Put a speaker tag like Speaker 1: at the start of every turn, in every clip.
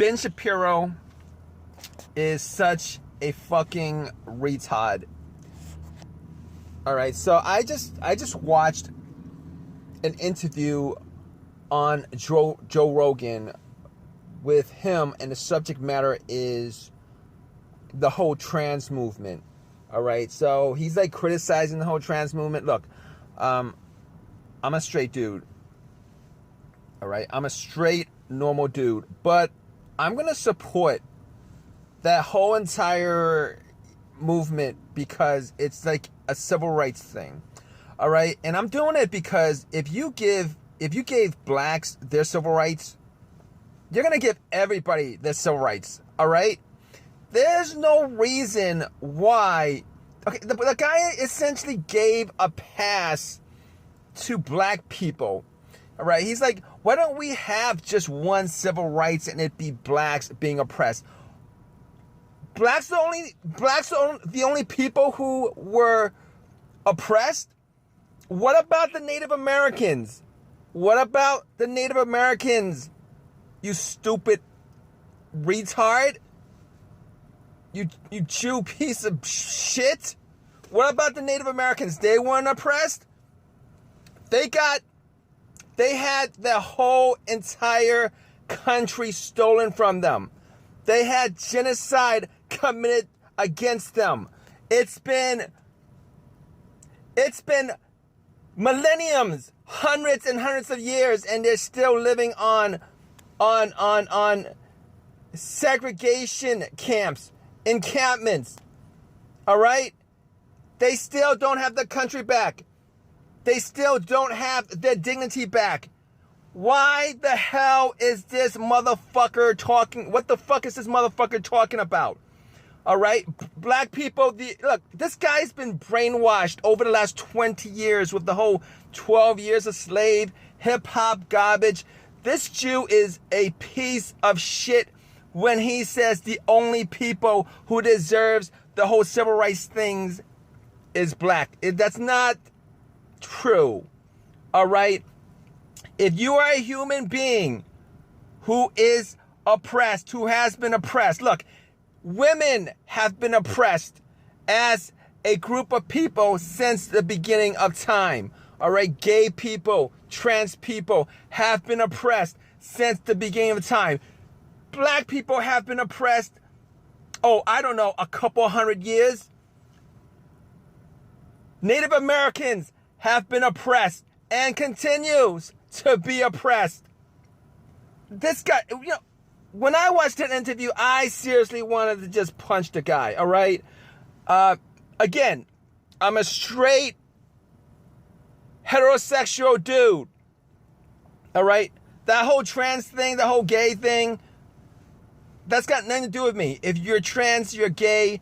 Speaker 1: Ben Shapiro is such a fucking retard. All right, so I just watched an interview on Joe Rogan with him, and the subject matter is the whole trans movement. All right, so he's like criticizing the whole trans movement. Look, I'm a straight dude. All right, I'm a straight, normal dude, but I'm gonna support that whole entire movement because it's like a civil rights thing. All right, and I'm doing it because if you gave blacks their civil rights, you're gonna give everybody their civil rights. All right, there's no reason why. Okay, the guy essentially gave a pass to black people. All right, he's like, why don't we have just one civil rights and it be blacks being oppressed? Blacks are the only people who were oppressed? What about the Native Americans? What about the Native Americans? You stupid retard. You Jew piece of shit. What about the Native Americans? They weren't oppressed? They had their whole entire country stolen from them. They had genocide committed against them. It's been millenniums, hundreds and hundreds of years, and they're still living on segregation camps, encampments. All right? They still don't have the country back. They still don't have their dignity back. Why the hell is this motherfucker talking? What the fuck is this motherfucker talking about? All right, black people. Look, this guy's been brainwashed over the last 20 years with the whole 12 years a slave, hip hop garbage. This Jew is a piece of shit when he says the only people who deserves the whole civil rights things is black. That's not true. All right. If you are a human being who is oppressed, who has been oppressed, look, women have been oppressed as a group of people since the beginning of time. All right, gay people, trans people have been oppressed since the beginning of time. Black people have been oppressed, I don't know, a couple hundred years. Native Americans have been oppressed and continues to be oppressed. This guy, when I watched that interview, I seriously wanted to just punch the guy, all right? Again, I'm a straight, heterosexual dude, all right? That whole trans thing, the whole gay thing, that's got nothing to do with me. If you're trans, you're gay,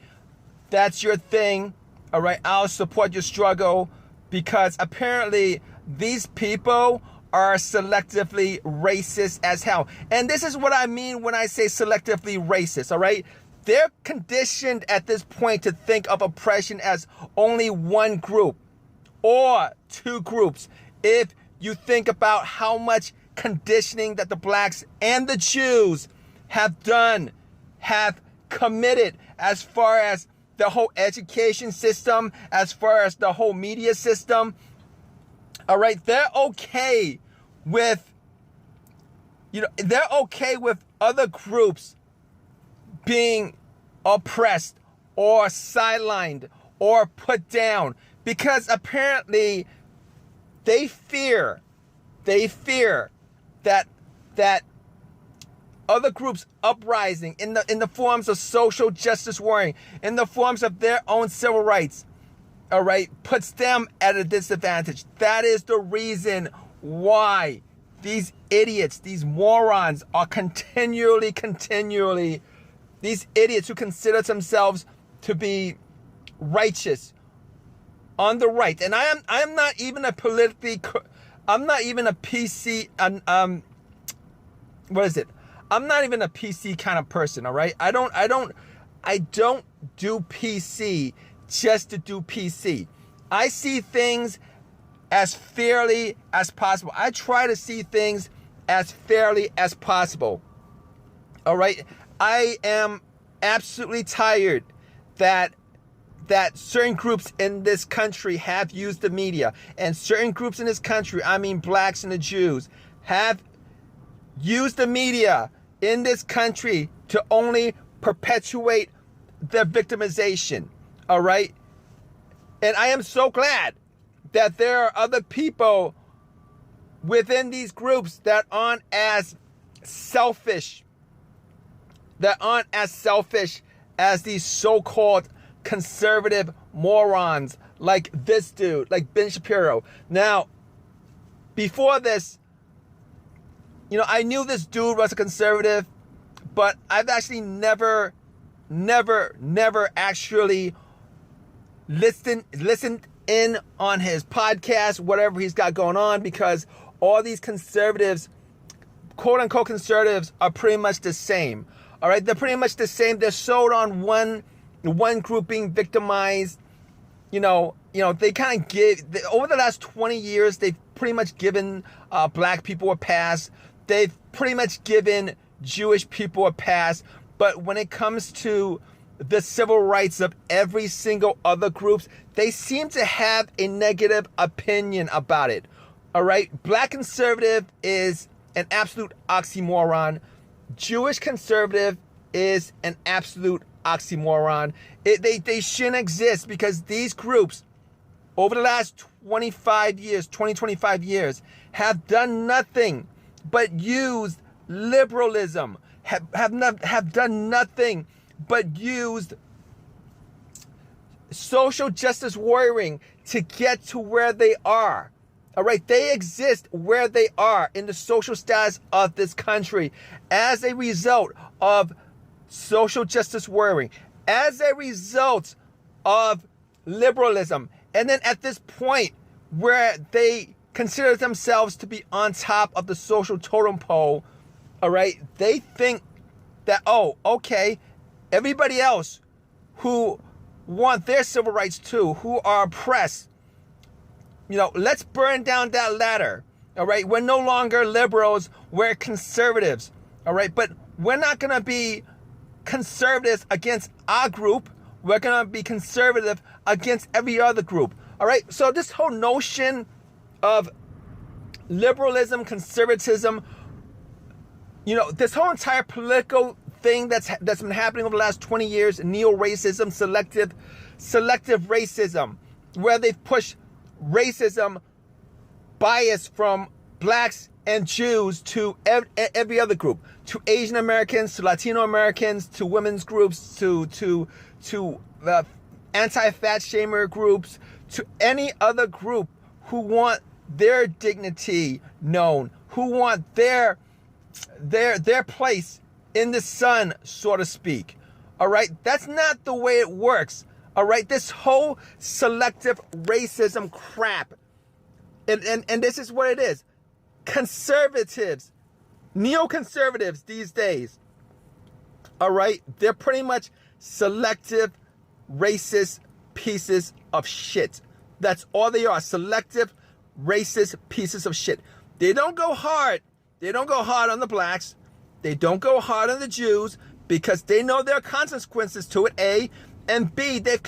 Speaker 1: that's your thing, all right? I'll support your struggle because apparently these people are selectively racist as hell. And this is what I mean when I say selectively racist, all right? They're conditioned at this point to think of oppression as only one group or two groups. If you think about how much conditioning that the blacks and the Jews have done, have committed as far as the whole education system, as far as the whole media system, all right, they're okay with, they're okay with other groups being oppressed or sidelined or put down because apparently they fear that other groups uprising in the forms of social justice warring, in the forms of their own civil rights, all right, puts them at a disadvantage. That is the reason why these idiots, these morons are continually, these idiots who consider themselves to be righteous on the right. And I am not even a I'm not even a PC, what is it? I'm not even a PC kind of person, all right? I don't do PC just to do PC. I see things as fairly as possible. I try to see things as fairly as possible. All right? I am absolutely tired that certain groups in this country have used the media, and certain groups in this country, I mean blacks and the Jews, have used the media in this country to only perpetuate their victimization. All right? And I am so glad that there are other people within these groups that aren't as selfish, as these so-called conservative morons like this dude, like Ben Shapiro. Now, before this, I knew this dude was a conservative, but I've actually never actually listened in on his podcast, whatever he's got going on, because all these conservatives, quote unquote conservatives, are pretty much the same. All right, they're pretty much the same. They're sold on one group being victimized. They kind of give, over the last 20 years, they've pretty much given black people a pass. They've pretty much given Jewish people a pass. But when it comes to the civil rights of every single other group, they seem to have a negative opinion about it. All right, black conservative is an absolute oxymoron. Jewish conservative is an absolute oxymoron. They shouldn't exist, because these groups over the last 25 years have done nothing but used liberalism, have done nothing but used social justice warrioring to get to where they are. All right, they exist where they are in the social status of this country as a result of social justice warrioring, as a result of liberalism. And then at this point where they consider themselves to be on top of the social totem pole, all right, they think that, oh, okay, everybody else who want their civil rights too, who are oppressed, let's burn down that ladder. All right, we're no longer liberals, we're conservatives. All right, but we're not going to be conservatives against our group. We're going to be conservative against every other group. All right, so this whole notion of liberalism, conservatism, this whole entire political thing that's been happening over the last 20 years, neo-racism, selective racism, where they've pushed racism bias from blacks and Jews to every other group, to Asian Americans, to Latino Americans, to women's groups, to anti-fat shamer groups, to any other group who want their dignity known, who want their place in the sun, so to speak. All right, that's not the way it works. All right, this whole selective racism crap, and this is what it is. Conservatives, neoconservatives these days, all right, they're pretty much selective racist pieces of shit. That's all they are, selective racist pieces of shit. They don't go hard. They don't go hard on the blacks. They don't go hard on the Jews, because they know there are consequences to it, A. And B, they've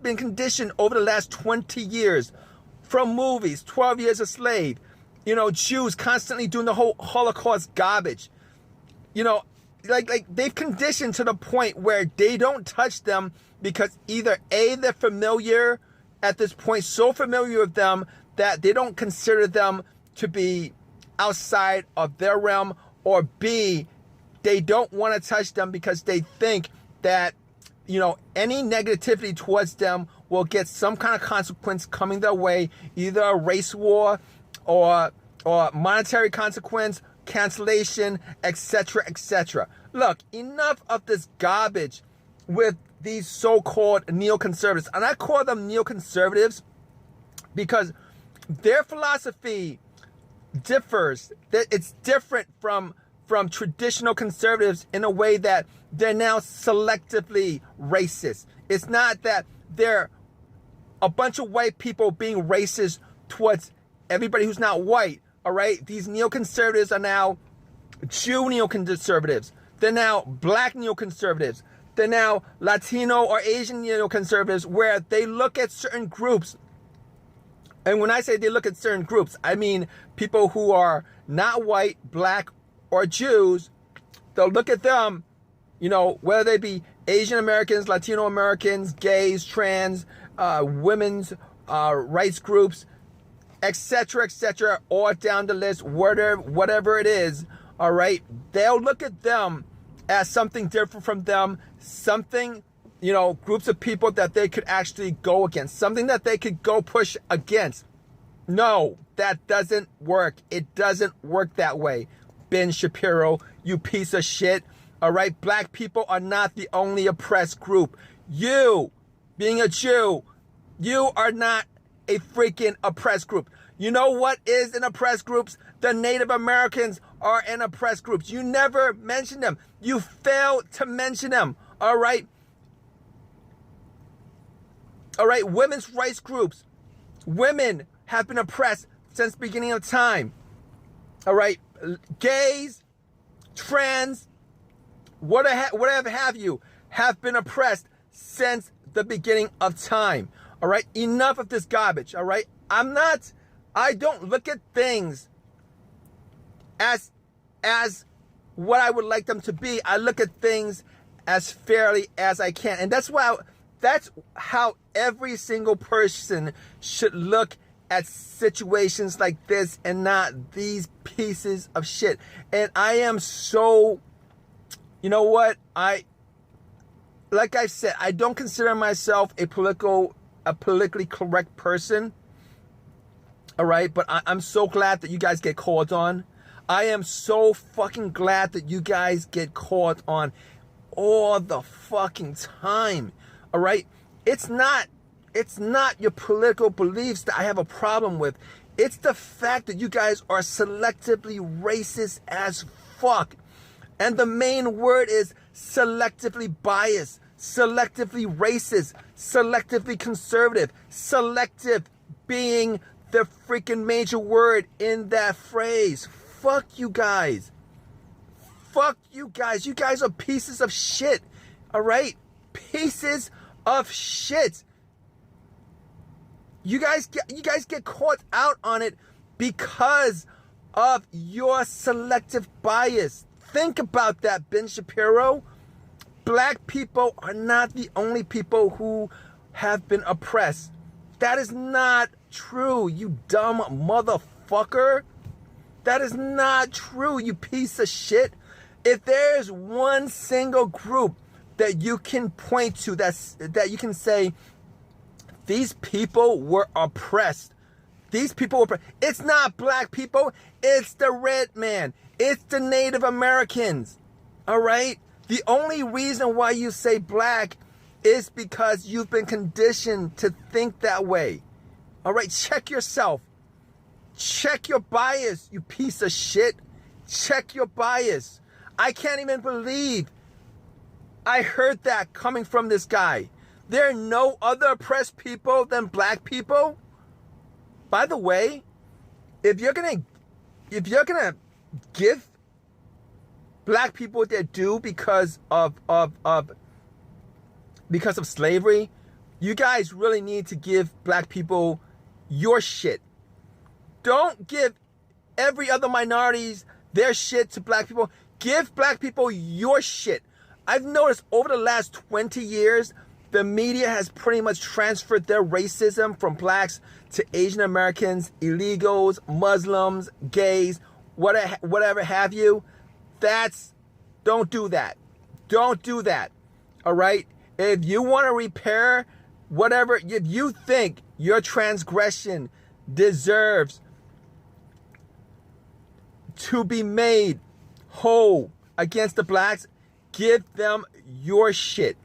Speaker 1: been conditioned over the last 20 years from movies, 12 Years a Slave, Jews constantly doing the whole Holocaust garbage. Like they've conditioned to the point where they don't touch them, because either A, they're familiar at this point, so familiar with them that they don't consider them to be outside of their realm, or B, they don't want to touch them because they think that, any negativity towards them will get some kind of consequence coming their way, either a race war or monetary consequence, cancellation, etc., etc. Look, enough of this garbage with these so-called neoconservatives. And I call them neoconservatives because their philosophy differs. It's different from traditional conservatives in a way that they're now selectively racist. It's not that they're a bunch of white people being racist towards everybody who's not white, all right? These neoconservatives are now Jew neoconservatives. They're now black neoconservatives. They're now Latino or Asian neoconservatives, where they look at certain groups. And when I say they look at certain groups, I mean people who are not white, black, or Jews. They'll look at them, whether they be Asian Americans, Latino Americans, gays, trans, women's rights groups, etc., or down the list, whatever it is, all right? They'll look at them as something different from them, something, groups of people that they could actually go against, something that they could go push against. No, that doesn't work. It doesn't work that way. Ben Shapiro, you piece of shit. All right, black people are not the only oppressed group. You, being a Jew, you are not a freaking oppressed group. You know what is an oppressed group? The Native Americans are an oppressed group. You never mention them. You fail to mention them. All right. All right. Women's rights groups. Women have been oppressed since the beginning of time. All right. Gays, trans, whatever have you, have been oppressed since the beginning of time. All right. Enough of this garbage. All right. I don't look at things as what I would like them to be. I look at things as fairly as I can. And that's how every single person should look at situations like this, and not these pieces of shit. And I am so, like I said, I don't consider myself a politically correct person. All right, but I'm so glad that you guys get called on. I am so fucking glad that you guys get called on all the fucking time. All right, it's not your political beliefs that I have a problem with. It's the fact that you guys are selectively racist as fuck. And the main word is selectively biased, selectively racist, selectively conservative, selective being the freaking major word in that phrase. Fuck you guys. Fuck you guys. You guys are pieces of shit. All right? Pieces of shit. You guys get caught out on it because of your selective bias. Think about that, Ben Shapiro. Black people are not the only people who have been oppressed. That is not true, you dumb motherfucker. That is not true, you piece of shit. If there's one single group that you can point to that you can say, these people were oppressed. These people were oppressed. It's not black people. It's the red man. It's the Native Americans. All right? The only reason why you say black is because you've been conditioned to think that way. All right? Check yourself. Check your bias, you piece of shit. Check your bias. I can't even believe I heard that coming from this guy. There are no other oppressed people than black people. By the way, if you're gonna give black people their due because of slavery, you guys really need to give black people your shit. Don't give every other minorities their shit to black people. Give black people your shit. I've noticed over the last 20 years, the media has pretty much transferred their racism from blacks to Asian Americans, illegals, Muslims, gays, whatever have you. Don't do that. Don't do that. All right? If you want to repair whatever, if you think your transgression deserves to be made whole against the blacks, give them your shit.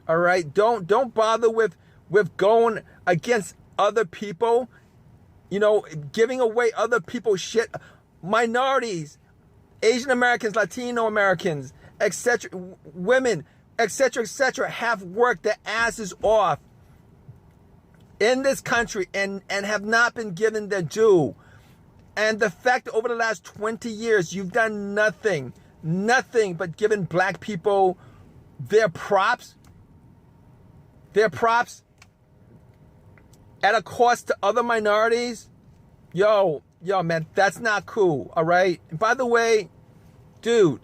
Speaker 1: All right? Don't bother with going against other people, giving away other people's shit. Minorities, Asian Americans, Latino Americans, etc., women, etc., have worked their asses off in this country and have not been given their due. And the fact that over the last 20 years, you've done nothing nothing but giving black people their props at a cost to other minorities. Yo, man, that's not cool, all right? And by the way, dude,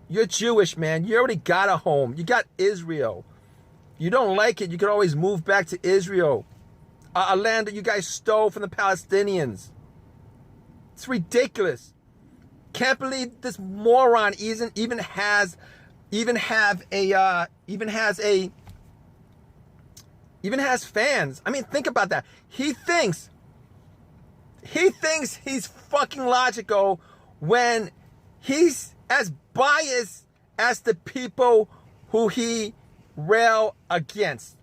Speaker 1: you're Jewish, man. You already got a home. You got Israel. You don't like it, you can always move back to Israel, a land that you guys stole from the Palestinians. It's ridiculous. Can't believe this moron even has fans. I mean, think about that. He thinks he's fucking logical when he's as biased as the people who he rail against.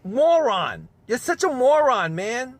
Speaker 1: Moron. You're such a moron, man.